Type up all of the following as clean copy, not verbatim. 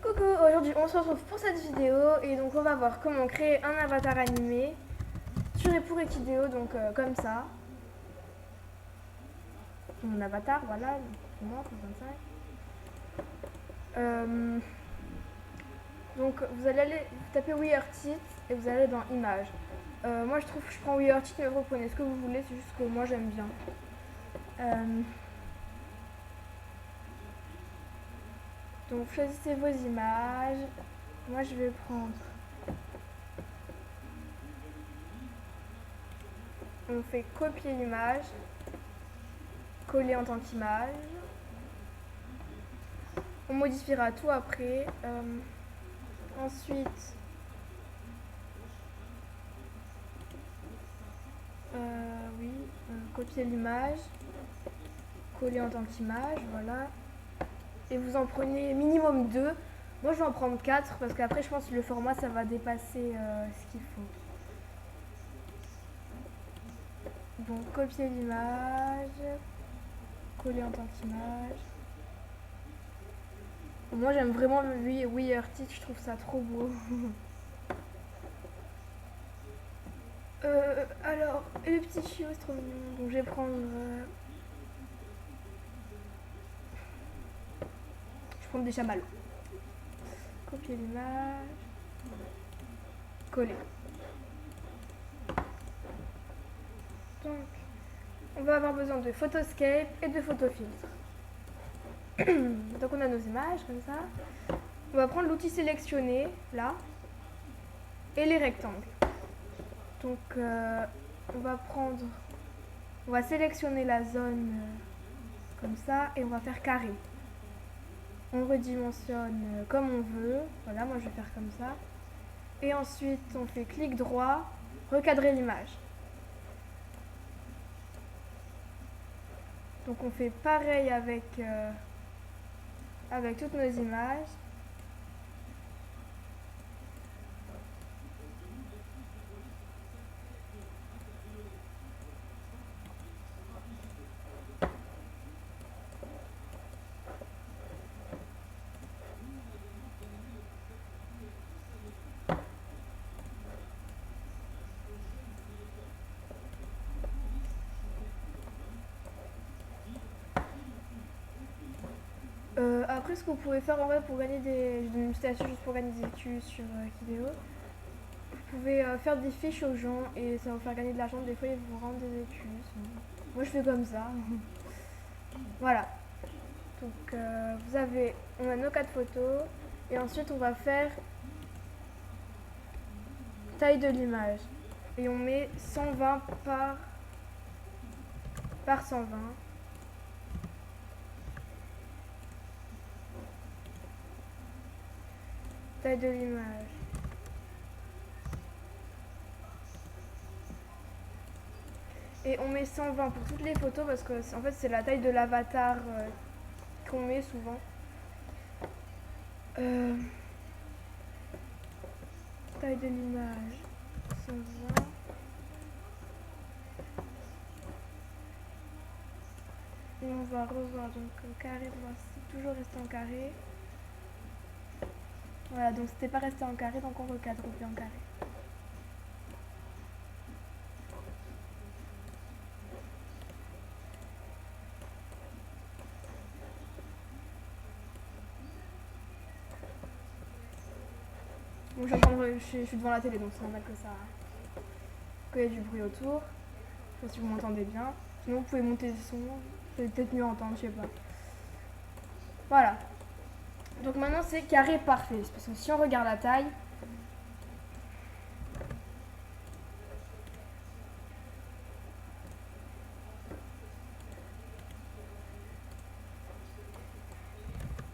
Coucou, aujourd'hui on se retrouve pour cette vidéo et donc on va voir comment créer un avatar animé sur pour Equideo, donc comme ça. Mon avatar, voilà, moi, comme ça. Donc vous allez aller taper WeArtIt et vous allez dans Images. Moi je trouve que je prends WeArtIt, mais vous prenez ce que vous voulez, c'est juste que moi j'aime bien. Donc choisissez vos images. Moi je vais prendre. On fait copier l'image, coller en tant qu'image. On modifiera tout après. Ensuite, copier l'image, coller en tant qu'image, voilà. Et vous en prenez minimum 2. Moi je vais en prendre 4 parce qu'après je pense que le format ça va dépasser ce qu'il faut. Donc copier l'image, coller en tant qu'image. Moi j'aime vraiment le WeArtIt, je trouve ça trop beau. Alors, et le petit chiot c'est trop mignon. Donc je vais prendre... je vais prendre des chamallows. Copier l'image, coller. Donc, on va avoir besoin de Photoscape et de photofiltre. Donc on a nos images comme ça. On va prendre l'outil sélectionné, là, et les rectangles. Donc on va sélectionner la zone comme ça et on va faire carré. On redimensionne comme on veut. Voilà, moi je vais faire comme ça. Et ensuite on fait clic droit, recadrer l'image. Donc on fait pareil avec toutes nos images. Après, ce que vous pouvez faire en vrai pour gagner des... Je donne une petite astuce juste pour gagner des écus sur Equideo. Vous pouvez faire des fiches aux gens et ça va vous faire gagner de l'argent. Des fois, ils vous rendent des écus. Moi, je fais comme ça. Voilà. Donc, on a nos 4 photos. Et ensuite, on va faire taille de l'image. Et on met 120 par 120. Taille de l'image. Et on met 120 pour toutes les photos parce que en fait c'est la taille de l'avatar qu'on met souvent. Taille de l'image 120. Et on va revoir donc au carré, on va toujours rester en carré. Voilà, donc c'était pas resté en carré, donc on recadre bien en carré. Bon, je suis devant la télé, donc c'est normal que ça... qu'il y ait du bruit autour. Je sais pas si vous m'entendez bien. Sinon vous pouvez monter le son, c'est peut-être mieux entendre, je sais pas. Voilà. Donc maintenant c'est carré parfait, parce que si on regarde la taille,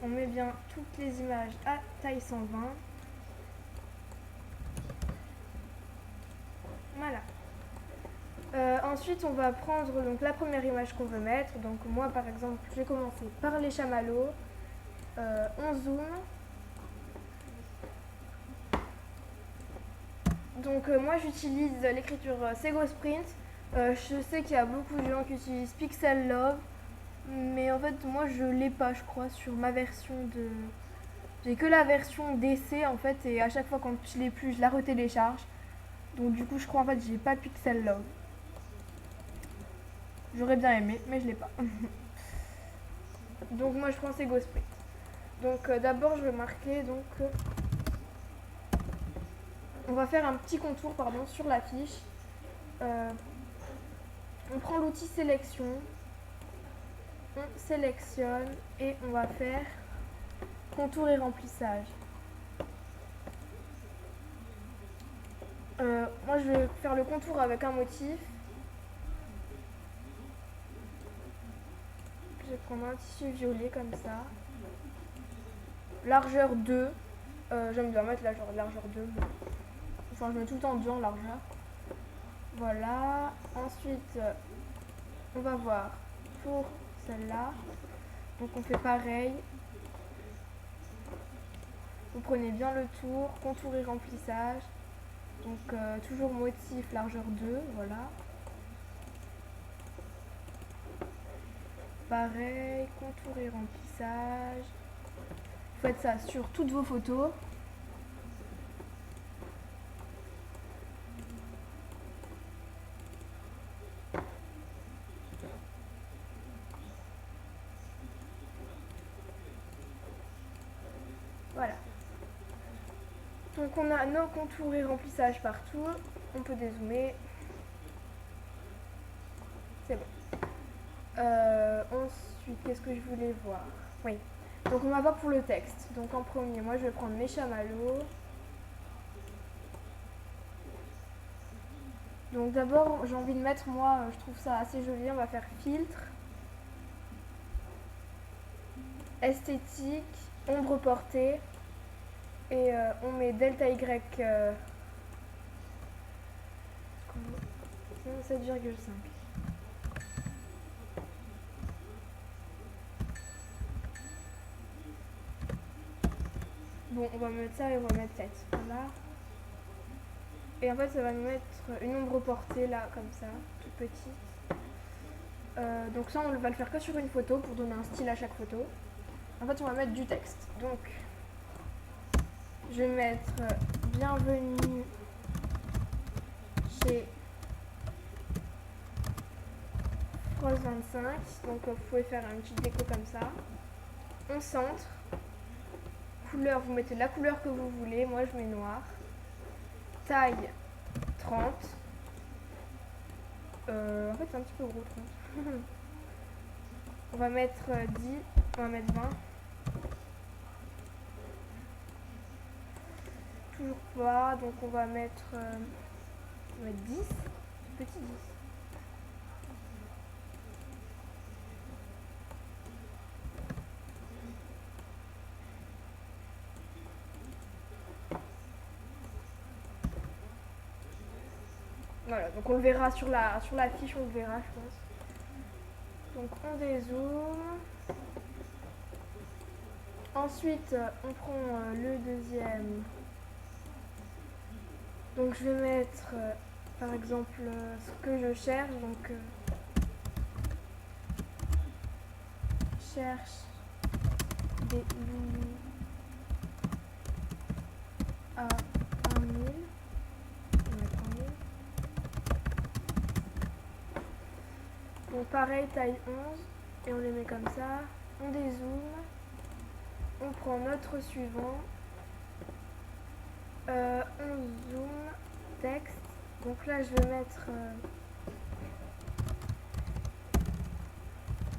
on met bien toutes les images à taille 120. Voilà. Ensuite on va prendre donc, la première image qu'on veut mettre. Donc moi par exemple je vais commencer par les chamallows. On zoome. Donc moi j'utilise l'écriture SegoSprint. Je sais qu'il y a beaucoup de gens qui utilisent Pixel Love, mais en fait moi je l'ai pas je crois sur ma version J'ai que la version DC en fait, et à chaque fois quand je l'ai plus, je la retélécharge. Donc du coup, je crois en fait, j'ai pas Pixel Love. J'aurais bien aimé, mais je l'ai pas. Donc moi, je prends ces Ghost Paint. Donc d'abord, je vais marquer donc on va faire un petit contour pardon sur la fiche. On prend l'outil sélection, on sélectionne et on va faire contour et remplissage. Moi je vais faire le contour avec un motif. Je vais prendre un tissu violet comme ça. Largeur 2. J'aime bien mettre la largeur 2. Enfin je mets tout le temps 2 en largeur. Voilà. Ensuite on va voir pour celle-là. Donc on fait pareil. Vous prenez bien le tour, contour et remplissage. Donc toujours motif largeur 2, voilà. Pareil, contour et remplissage. Vous faites ça sur toutes vos photos. Voilà. Donc on a nos contours et remplissage partout. On peut dézoomer. C'est bon. Ensuite, qu'est-ce que je voulais voir? Oui. Donc on va voir pour le texte. Donc en premier, moi je vais prendre mes chamallows. Donc d'abord, j'ai envie de mettre, moi, je trouve ça assez joli. On va faire filtre, esthétique, ombre portée. Et on met delta Y 7,5. Bon, on va mettre ça et on va mettre 7. Voilà. Et en fait, ça va nous mettre une ombre portée là, comme ça, toute petite. Donc ça, on va le faire que sur une photo pour donner un style à chaque photo. En fait, on va mettre du texte. Donc, je vais mettre bienvenue chez Frost 25. Donc, vous pouvez faire une petite déco comme ça. On centre. Couleur, vous mettez la couleur que vous voulez. Moi, je mets noir. Taille 30. En fait, c'est un petit peu gros, 30. On va mettre 10. On va mettre 20. Toujours pas. Donc, on va mettre 10. Petit 10. Voilà, donc on le verra sur la fiche, on le verra, je pense. Donc on dézoome. Ensuite, on prend le deuxième. Donc je vais mettre, par exemple, ce que je cherche. Donc cherche des loulous à 1000. Donc pareil, taille 11, et on les met comme ça. On dézoome. On prend notre suivant. On zoome. Texte. Donc là, je vais mettre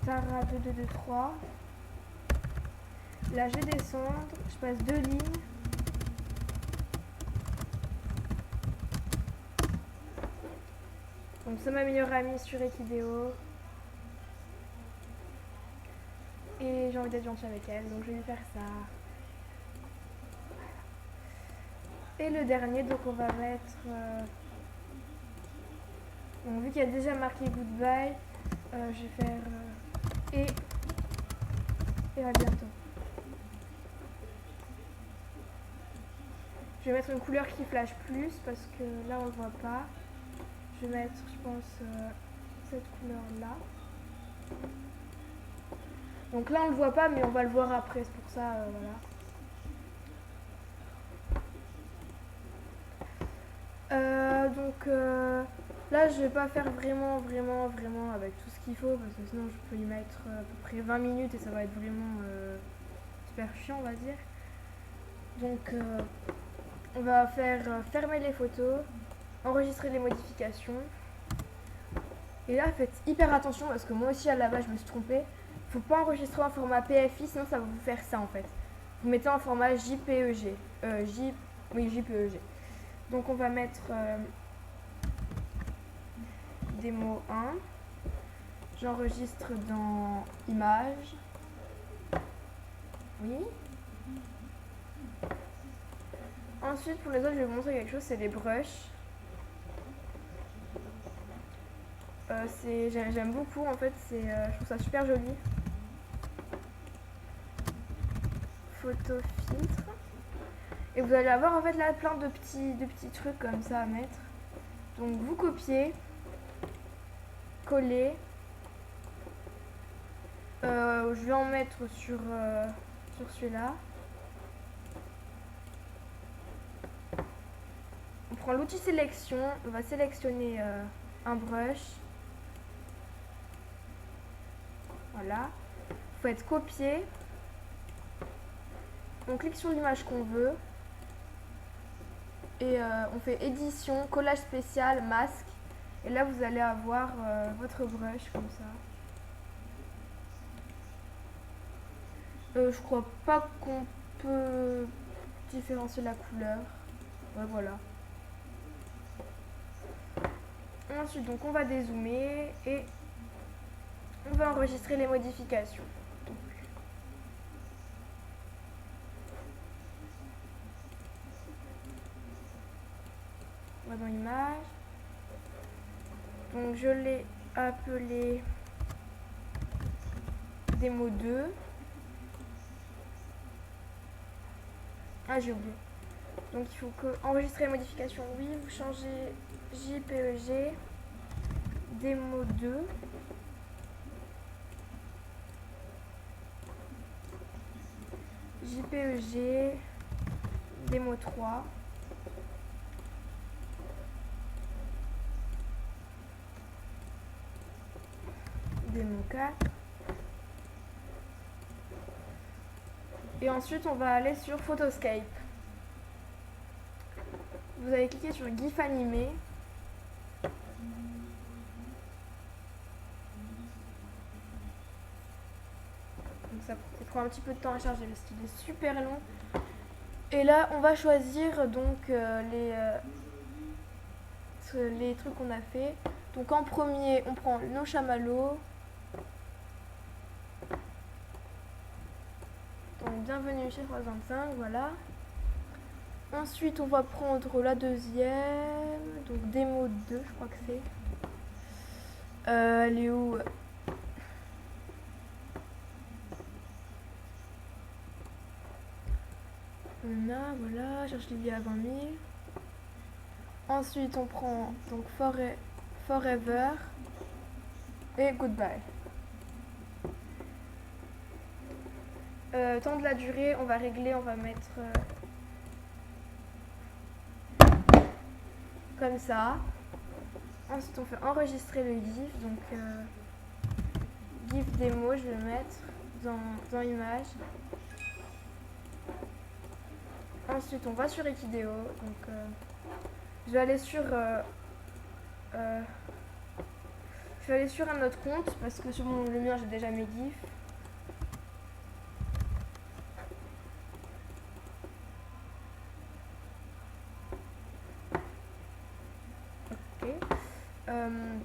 Tara 2223. Là, je vais descendre. Je passe 2 lignes. Donc c'est ma meilleure amie sur Equideo. Et j'ai envie d'être gentille avec elle, donc je vais lui faire ça. Et le dernier, donc on va mettre... donc vu qu'il y a déjà marqué goodbye, je vais faire... et à bientôt. Je vais mettre une couleur qui flash plus, parce que là on ne voit pas. Je vais mettre, je pense, cette couleur-là. Donc là on le voit pas, mais on va le voir après, c'est pour ça, voilà. Là, je vais pas faire vraiment avec tout ce qu'il faut parce que sinon je peux y mettre à peu près 20 minutes et ça va être vraiment super chiant, on va dire. Donc, on va faire fermer les photos, enregistrer les modifications. Et là, faites hyper attention parce que moi aussi à la base je me suis trompée. Faut pas enregistrer en format PFI, sinon ça va vous faire ça en fait. Vous mettez en format JPEG. Oui, JPEG. Donc on va mettre démo 1. J'enregistre dans images. Oui. Ensuite, pour les autres, je vais vous montrer quelque chose, c'est les brushes. J'aime beaucoup en fait, je trouve ça super joli. Photo filtre. Et vous allez avoir en fait là plein de petits trucs comme ça à mettre. Donc vous copiez, collez. Je vais en mettre sur celui-là. On prend l'outil sélection, on va sélectionner un brush. Voilà. Vous faites copier. On clique sur l'image qu'on veut. Et on fait édition, collage spécial, masque. Et là vous allez avoir votre brush comme ça. Je crois pas qu'on peut différencier la couleur. Ouais, voilà. Ensuite, donc on va dézoomer et on va enregistrer les modifications. Donc, on va dans image. Donc je l'ai appelé démo 2. Ah, j'ai oublié. Donc il faut que enregistrer les modifications, oui, vous changez JPEG démo 2. JPEG démo 3. Démo 4. Et ensuite on va aller sur Photoscape. Vous allez cliquer sur GIF animé. Donc ça prend un petit peu de temps à charger parce qu'il est super long. Et là on va choisir donc les trucs qu'on a fait. Donc en premier on prend nos chamallows. Donc bienvenue chez 325, voilà. Ensuite on va prendre la deuxième, donc démo 2 je crois que c'est. Elle est où? On a, voilà, cherche les liens à 20 000. Ensuite on prend donc Forever et Goodbye. Temps de la durée, on va régler, on va mettre comme ça. Ensuite on fait enregistrer le GIF, donc GIF démo, je vais le mettre dans image. Ensuite on va sur Equideo, donc je vais aller sur un autre compte parce que sur le mien j'ai déjà mes GIFs.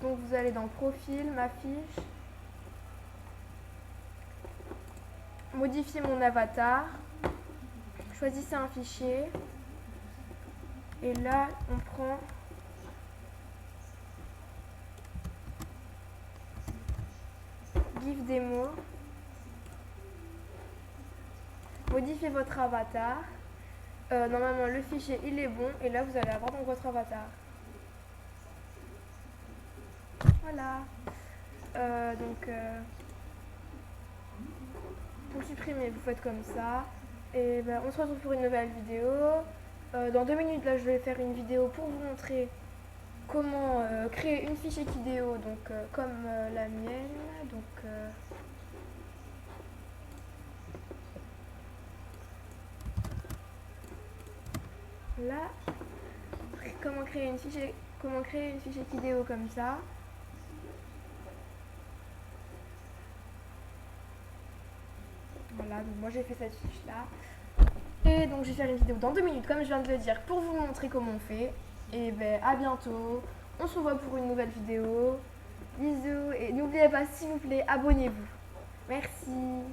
Donc vous allez dans profil, ma fiche, modifier mon avatar, choisissez un fichier et là on prend GIF démo, modifiez votre avatar, normalement le fichier il est bon et là vous allez avoir donc votre avatar. Voilà. Pour supprimer, vous faites comme ça. Et ben, on se retrouve pour une nouvelle vidéo. Dans 2 minutes, là, je vais faire une vidéo pour vous montrer comment créer une fiche Equideo, donc comme la mienne. Donc, là, comment créer une fiche Equideo comme ça. Voilà, donc moi j'ai fait cette fiche là. Et donc je vais faire une vidéo dans 2 minutes, comme je viens de le dire, pour vous montrer comment on fait. Et ben à bientôt. On se revoit pour une nouvelle vidéo. Bisous et n'oubliez pas, s'il vous plaît, abonnez-vous. Merci.